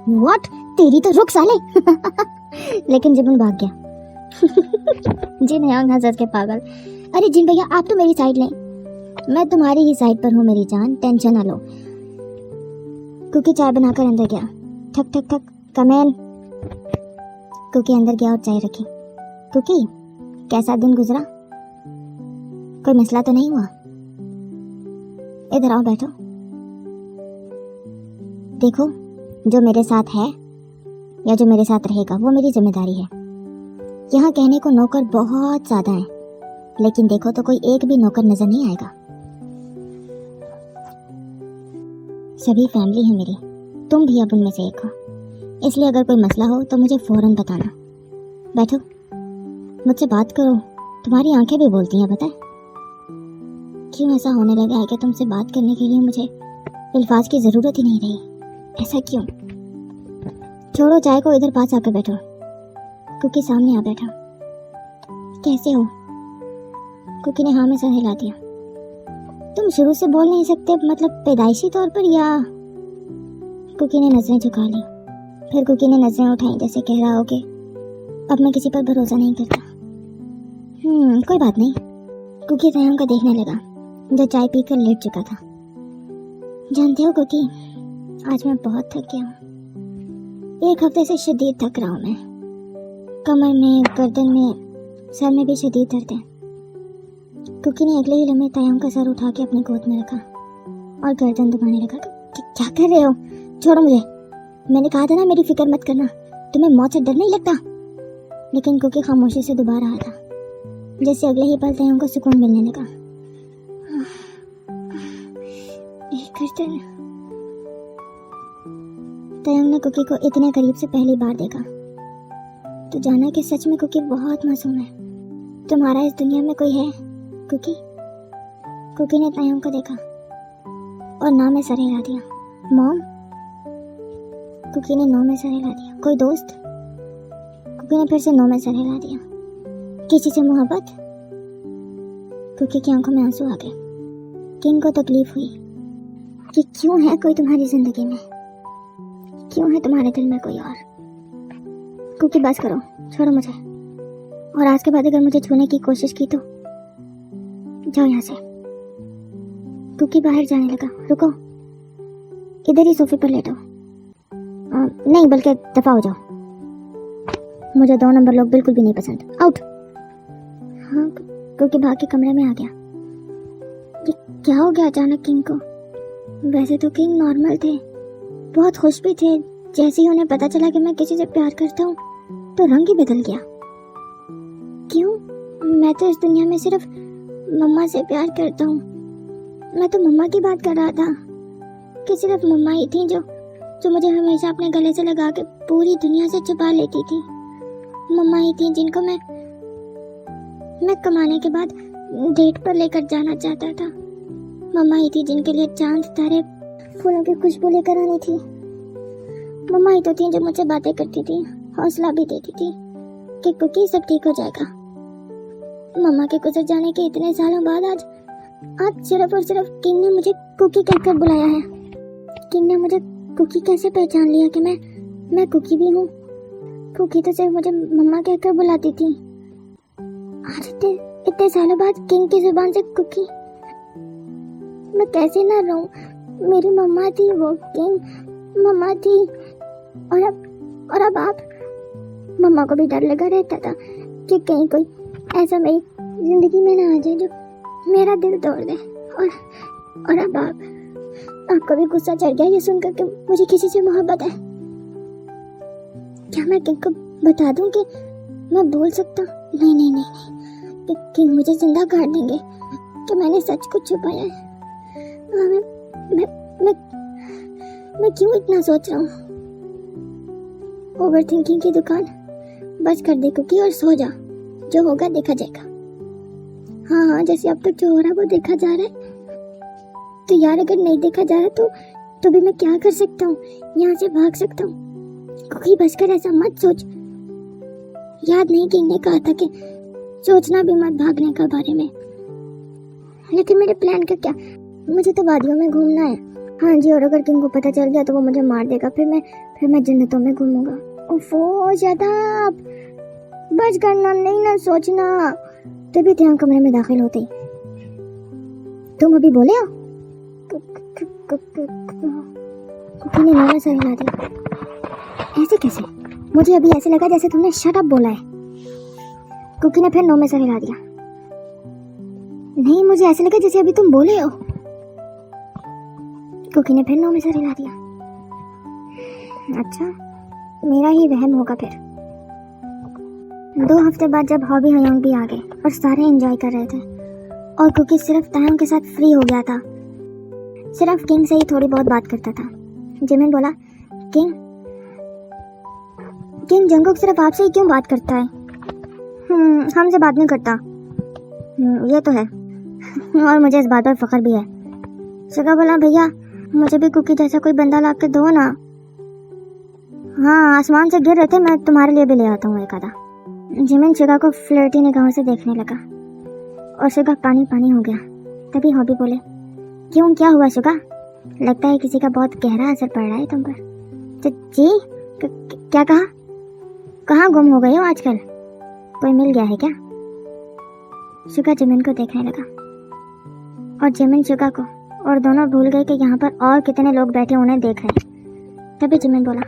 What? तेरी तो रुक साले। लेकिन जिन भाग गया। जिन हंस के पागल। अरे जिन भैया आप तो मेरी साइड लें, मैं तुम्हारी ही साइड पर हूँ मेरी जान, टेंशन ना लो। कुकी चाय बनाकर अंदर गया। ठक ठक ठक, कम इन। कुकी अंदर गया और चाय रखी। कुकी कैसा दिन गुजरा? कोई मसला तो नहीं हुआ? इधर आओ बैठो। देखो जो मेरे साथ है या जो मेरे साथ रहेगा वो मेरी जिम्मेदारी है। यहाँ कहने को नौकर बहुत ज्यादा है, लेकिन देखो तो कोई एक भी नौकर नजर नहीं आएगा। सभी फैमिली है मेरी, तुम भी अब उनमें से एक हो, इसलिए अगर कोई मसला हो तो मुझे फौरन बताना। बैठो, मुझसे बात करो, तुम्हारी आंखें भी बोलती हैं। पता है क्यों ऐसा होने लगा है कि तुमसे बात करने के लिए मुझे अल्फाज की जरूरत ही नहीं रही? ऐसा क्यों? छोड़ो चाय को, इधर पास आकर बैठो। कुकी सामने आ बैठा। कैसे हो? कुकी ने हाँ में सर हिला दिया। तुम शुरू से बोल नहीं सकते, मतलब पैदाइशी तौर पर, या? कुकी ने नजरें झुका ली। फिर कुकी ने नजरें उठाई जैसे कह रहा हो कि अब मैं किसी पर भरोसा नहीं करता। कोई बात नहीं। कुकी तयम का देखने लगा जो चाय पीकर लेट चुका था। जानते हो कुकी, आज मैं बहुत थक गया हूँ। एक हफ्ते से शदीद थक रहा हूँ मैं। कमर में, गर्दन में, सर में भी शदीद दर्द है। कुकी ने अगले ही लम्हे तयम का सर उठा के अपनी गोद में रखा और गर्दन दबाने लगा। क्या कर रहे हो? छोड़ो मुझे। मैंने कहा था ना मेरी फिक्र मत करना। तुम्हें मौत से डर नहीं लगता? लेकिन कुकी खामोशी से दुबा रहा था, जैसे अगले ही पल तयम को सुकून मिलने लगा। तयम ने कुकी को इतने करीब से पहली बार देखा तो जाना कि सच में कुकी बहुत मासूम है। तुम्हारा इस दुनिया में कोई है कुकी? कुकी ने तयम को देखा और ना में सर हिला दिया। मॉम? कुकी ने नो में सर हिला दिया। कोई दोस्त? कुकी ने फिर से नो में सर हिला दिया। किसी से मोहब्बत? कुकी की आंखों में आंसू आ गए। किंग को तकलीफ हुई कि क्यों है कोई तुम्हारी जिंदगी में, क्यों है तुम्हारे दिल में कोई और। कुकी बस करो, छोड़ो मुझे। और आज के बाद अगर मुझे छूने की कोशिश की तो जाओ यहाँ से। कुकी बाहर जाने लगा। रुको, इधर ही सोफे पर लेटो। नहीं, बल्कि दफा हो जाओ। मुझे 2 नंबर लोग बिल्कुल भी नहीं पसंद। आउट। हाँ, कुकी भाग के कमरे में आ गया। ये क्या हो गया अचानक किंग को? वैसे तो किंग नॉर्मल थे, बहुत खुश भी थे। जैसे ही उन्हें पता चला कि मैं किसी से प्यार करता हूँ तो रंग ही बदल गया। क्यों? मैं तो इस दुनिया में सिर्फ मम्मा से प्यार करता हूँ। मैं तो मम्मा की बात कर रहा था कि सिर्फ मम्मा ही थी जो मुझे हमेशा अपने गले से लगा के पूरी दुनिया से छुपा लेती थी। मम्मा ही थी जिनको मैं कमाने के बाद डेट पर लेकर जाना चाहता था। मम्मा ही थी जिनके लिए चांद तारे फूलों की खुशबू लेकर आनी थी। मम्मा ही तो थी जो मुझे बातें करती थी, हौसला भी देती थी कि कुकी सब ठीक हो जाएगा। मम्मा के गुजर जाने के इतने सालों बाद आज सिर्फ और सिर्फ किंग ने मुझे कुकी कहकर बुलाया है। किंग ने मुझे कुकी कैसे पहचान लिया कि मैं कुकी भी हूँ? कुकी तो सिर्फ मुझे मम्मा कहकर बुलाती थी। आज इतने सालों बाद किंग की जुबान से कुकी। मैं कैसे ना रहूं? मेरी मम्मा थी वो, किंग मम्मा थी। और अब आप? मम्मा को भी डर लगा रहता था कि कहीं कोई ऐसा मेरी जिंदगी में ना आ जाए जो मेरा दिल तोड़ दे। और अब आपको भी गुस्सा चढ़ गया ये सुनकर कि मुझे किसी से मोहब्बत है। क्या मैं किंग को बता दूं कि मैं बोल सकता हूँ? नहीं, किंग मुझे जिंदा काट देंगे कि मैंने सच को छुपाया है। मैं क्यों इतना सोच रहा हूँ? ओवर थिंकिंग की दुकान बस कर दे कुकी और सो जा। जो होगा देखा जाएगा। हाँ, जैसे अब तक जो हो रहा है वो देखा जा रहा है। तो यार अगर नहीं देखा जा रहा तो भी मैं क्या कर सकता हूँ? यहाँ से भाग सकता हूँ। कुकी बस कर, ऐसा मत सोच। याद नहीं किंग ने कहा था कि सोचना भी मत भागने का बारे में। लेकिन मेरे प्लान का क्या? मुझे तो वादियों में घूमना है, हाँ जी, और अगर किंग को पता चल गया तो वो मुझे मार देगा, फिर मैं जन्नतों में घूमूंगा। ओफो शट बस करना नहीं ना सोचना। तभी ध्यान कमरे में दाखिल होते ही तुम अभी बोले हो? कुकी ने मेरा सर हिला दिया। ऐसे कैसे? मुझे अभी ऐसे लगा जैसे तुमने शट अप बोला है। कुकी ने फिर नो में सर हिला दिया। नहीं, मुझे ऐसे लगा जैसे अभी तुम बोले हो। कुकी ने फिर नो में सर हिला दिया। अच्छा, मेरा ही वहम होगा फिर। 2 हफ्ते बाद जब हॉबी हयोंग भी आ गए और सारे एंजॉय कर रहे थे और कुकी सिर्फ तायंग के साथ फ्री हो गया था, सिर्फ किंग से ही थोड़ी बहुत बात करता था। जिमिन बोला, किंग जंगकुक सिर्फ आपसे ही क्यों बात करता है? हमसे बात नहीं करता। ये तो है और मुझे इस बात पर फख्र भी है। सुगा बोला, भैया मुझे भी कुकी जैसा कोई बंदा ला के दो ना। हाँ, आसमान से गिर रहे थे, मैं तुम्हारे लिए भी ले आता हूँ एक आधा। जिमिन शुगा को फ्लर्टी निगाहों से देखने लगा और शुगा पानी पानी हो गया। तभी हॉबी बोले, क्यों, क्या हुआ शुगा? लगता है किसी का बहुत गहरा असर पड़ रहा है तुम पर। जी क्या कहा? कहाँ गुम हो गए हो आजकल? कोई मिल गया है क्या? शुगा जिमिन को देखने लगा और जिमिन शुगा को, और दोनों भूल गए कि यहाँ पर और कितने लोग बैठे उन्हें देख रहे हैं। तभी जिमिन बोला,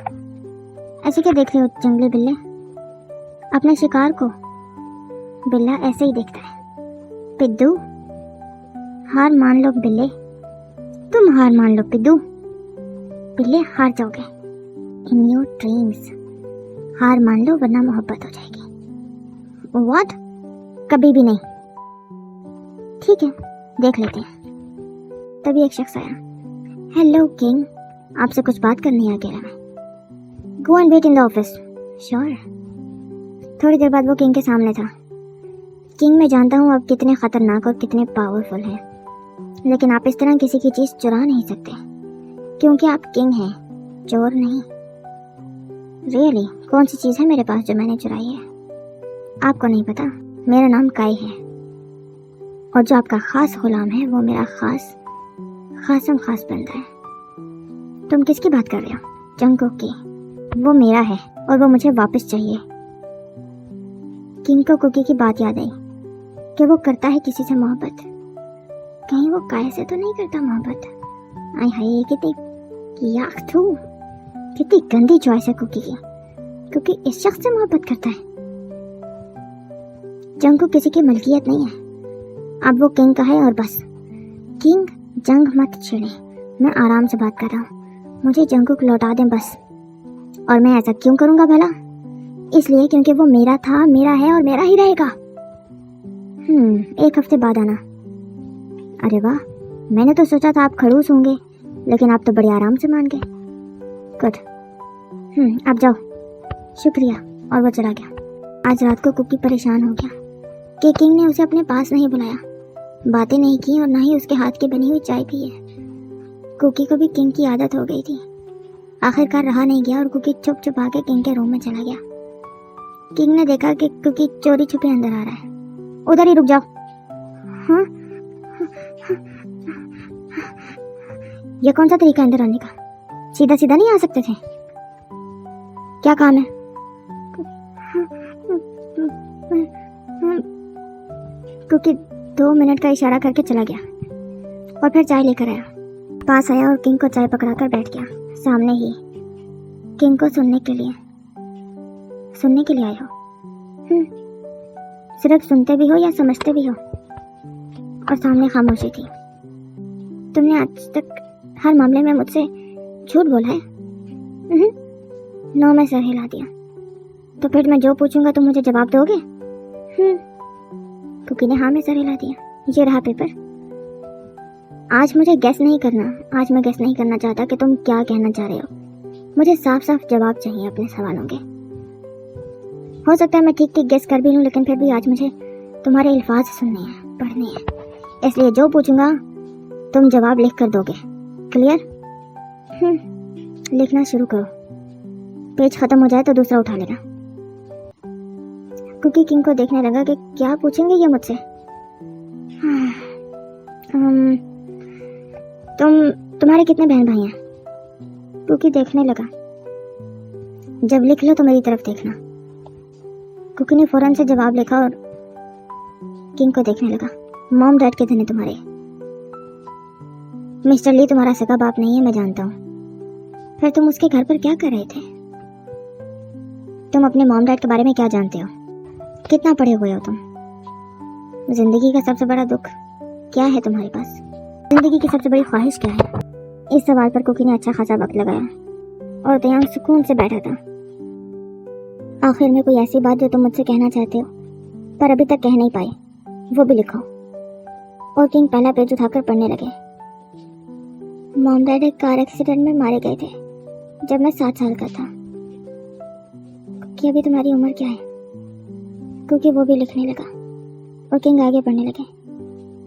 ऐसे क्या देख रहे हो जंगली बिल्ले? अपने शिकार को बिल्ला ऐसे ही देखता है। पिद्दू, हार मान लो बिल्ले, तुम हार मान लो पिद्दू। बिल्ले हार जाओगे इन योर ड्रीम्स। हार मान लो वरना मोहब्बत हो जाएगी। व्हाट? कभी भी नहीं। ठीक है, देख लेते हैं। तभी एक शख्स आया। हेलो किंग, आपसे कुछ बात करनी है अकेला में। Go and wait in the office. Sure. थोड़ी देर बाद वो किंग के सामने था। किंग, मैं जानता हूँ आप कितने खतरनाक और कितने पावरफुल हैं, लेकिन आप इस तरह किसी की चीज चुरा नहीं सकते क्योंकि आप किंग हैं, चोर नहीं। रियली कौन सी चीज है मेरे पास जो मैंने चुराई है? आपको नहीं पता, मेरा नाम काई है और जो आपका खास गुलाम है वो मेरा खासम खास बंदा है। तुम किसकी बात कर रहे हो? जंगकुक की। वो मेरा है और वो मुझे वापस चाहिए। किंग को कुकी की बात याद आई कि वो करता है किसी से मोहब्बत। कहीं वो काय से तो नहीं करता मोहब्बत? आई हाय, कितनी गंदी चॉइस है कुकी की। कुकी इस शख्स से मोहब्बत करता है। जंगकुक किसी की मलकियत नहीं है, अब वो किंग का है और बस। किंग, जंग मत छेड़े, मैं आराम से बात कर रहा हूँ। मुझे जंगकुक लौटा दें बस। और मैं ऐसा क्यों करूँगा भला? इसलिए क्योंकि वो मेरा था, मेरा है और मेरा ही रहेगा। 1 हफ्ते बाद आना। अरे वाह, मैंने तो सोचा था आप खड़ूस होंगे, लेकिन आप तो बड़े आराम से मान गए। गुड। अब जाओ। शुक्रिया। और वो चला गया। आज रात को कुकी परेशान हो गया कि किंग ने उसे अपने पास नहीं बुलाया, बातें नहीं की और ना ही उसके हाथ की बनी हुई चाय पी है। कुकी को भी किंग की आदत हो गई थी। आखिरकार रहा नहीं गया और कुकी चुप चुप आके किंग के रूम में चला गया। किंग ने देखा कि कुकी चोरी छुपे अंदर आ रहा है। उधर ही रुक जाओ। हाँ, यह कौन सा तरीका अंदर आने का? सीधा सीधा नहीं आ सकते थे? क्या काम है? कुकी 2 मिनट का इशारा करके चला गया और फिर चाय लेकर आया। पास आया और किंग को चाय पकड़ाकर बैठ गया सामने ही। किंग को सुनने के लिए आए हो? सिर्फ सुनते भी हो या समझते भी हो? और सामने खामोशी थी। तुमने आज तक हर मामले में मुझसे झूठ बोला है? नो में सर हिला दिया। तो फिर मैं जो पूछूंगा तुम मुझे जवाब दोगे? कुकी ने हाँ में सर हिला दिया। ये रहा पेपर। आज मैं गेस नहीं करना चाहता कि तुम क्या कहना चाह रहे हो। मुझे साफ साफ जवाब चाहिए अपने सवालों के। हो सकता है मैं ठीक ठीक गेस कर भी लूं, लेकिन फिर भी आज मुझे तुम्हारे अल्फाज सुनने हैं, पढ़ने हैं। इसलिए जो पूछूंगा तुम जवाब लिख कर दोगे। क्लियर? लिखना शुरू करो। पेज खत्म हो जाए तो दूसरा उठा लेना। कुकी किंग को देखने लगा कि क्या पूछेंगे ये मुझसे। तुम तुम्हारे कितने बहन भाई हैं? कुकी देखने लगा। जब लिख लो तो मेरी तरफ देखना। कुकी ने फौरन से जवाब लिखा और किंग को देखने लगा। मॉम डैड कितने हैं तुम्हारे? मिस्टर ली तुम्हारा सगा बाप नहीं है, मैं जानता हूँ। फिर तुम उसके घर पर क्या कर रहे थे? तुम अपने मॉम डैड के बारे में क्या जानते हो? कितना पढ़े हुए हो तुम? जिंदगी का सबसे बड़ा दुख क्या है तुम्हारे पास? जिंदगी की सबसे बड़ी ख्वाहिश क्या है? इस सवाल पर कुकी ने अच्छा खासा वक्त लगाया और दयांग सुकून से बैठा था। आखिर में कोई ऐसी बात जो तुम मुझसे कहना चाहते हो पर अभी तक कह नहीं पाए, वो भी लिखो। और किंग पहला पेज उठाकर पढ़ने लगे। मॉम डैड एक कार एक्सीडेंट में मारे गए थे जब मैं 7 साल का था। कि अभी तुम्हारी उम्र क्या है? क्योंकि वो भी लिखने लगा और किंग आगे पढ़ने लगे।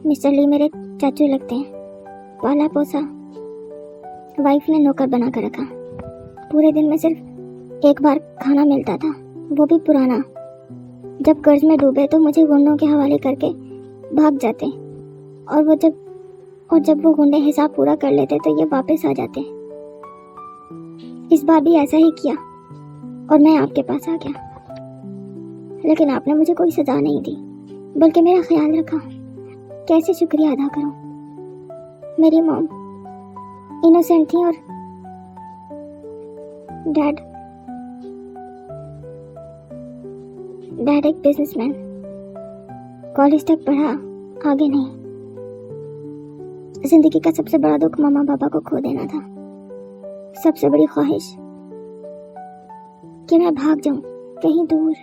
मिस्टर ली मेरे चाचू लगते हैं, पाला पोसा वाइफ ने नौकर बना कर रखा। पूरे दिन में सिर्फ एक बार खाना मिलता था, वो भी पुराना। जब कर्ज में डूबे तो मुझे गुंडों के हवाले करके भाग जाते और जब वो गुंडे हिसाब पूरा कर लेते तो ये वापस आ जाते। इस बार भी ऐसा ही किया और मैं आपके पास आ गया, लेकिन आपने मुझे कोई सजा नहीं दी बल्कि मेरा ख्याल रखा। कैसे शुक्रिया अदा करूं? मेरी मॉम इनोसेंट थी और डैड एक बिजनेसमैन। कॉलेज तक पढ़ा, आगे नहीं। जिंदगी का सबसे बड़ा दुख मामा पापा को खो देना था। सबसे बड़ी ख्वाहिश कि मैं भाग जाऊं कहीं दूर,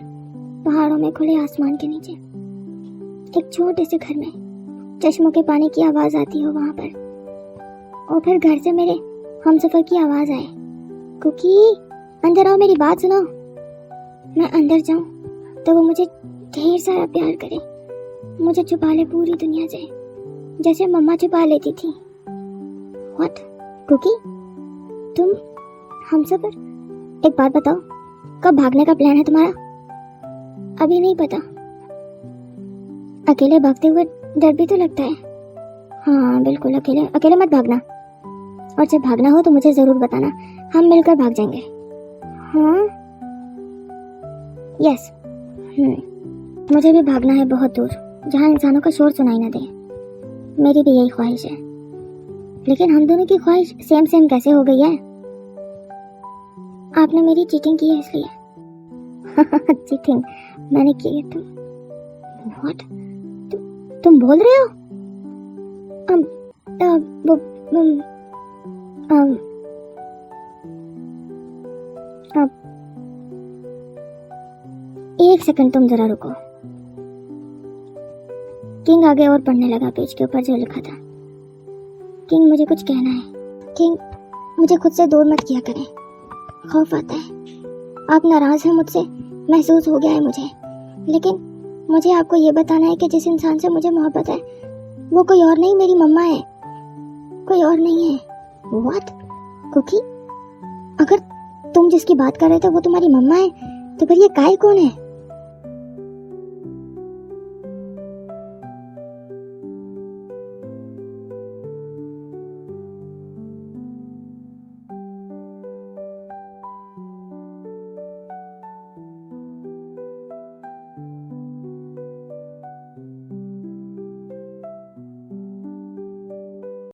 पहाड़ों में, खुले आसमान के नीचे, एक छोटे से घर में, चश्मों के पानी की आवाज आती हो वहां पर, और फिर घर से मेरे हमसफर की आवाज आए, कुकी अंदर आओ, मेरी बात सुनो। मैं अंदर जाऊं तो वो मुझे ढेर सारा प्यार करे, मुझे छुपा ले पूरी दुनिया से, जैसे मम्मा छुपा लेती थी। व्हाट कुकी, तुम हमसफर? एक बात बताओ, कब भागने का प्लान है तुम्हारा? अभी नहीं पता। अकेले भागते हुए डर भी तो लगता है। हाँ बिल्कुल, अकेले मत भागना, और जब भागना हो तो मुझे जरूर बताना, हम मिलकर भाग जाएंगे। हाँ यस। मुझे भी भागना है बहुत दूर, जहाँ इंसानों का शोर सुनाई ना दे। मेरी भी यही ख्वाहिश है, लेकिन हम दोनों की ख्वाहिश सेम कैसे हो गई है? आपने मेरी चीटिंग की है इसलिए। चीटिंग मैंने की है? व्हाट? तुम बोल रहे हो? एक सेकंड, तुम जरा रुको। किंग आगे और पढ़ने लगा पेज के ऊपर जो लिखा था। किंग मुझे कुछ कहना है। किंग मुझे खुद से दूर मत किया करें, खौफ आता है। आप नाराज हैं मुझसे, महसूस हो गया है मुझे, लेकिन मुझे आपको ये बताना है कि जिस इंसान से मुझे मोहब्बत है वो कोई और नहीं, मेरी मम्मा है, कोई और नहीं है। व्हाट कुकी, अगर तुम जिसकी बात कर रहे थे वो तुम्हारी मम्मा है तो फिर ये काय कौन है?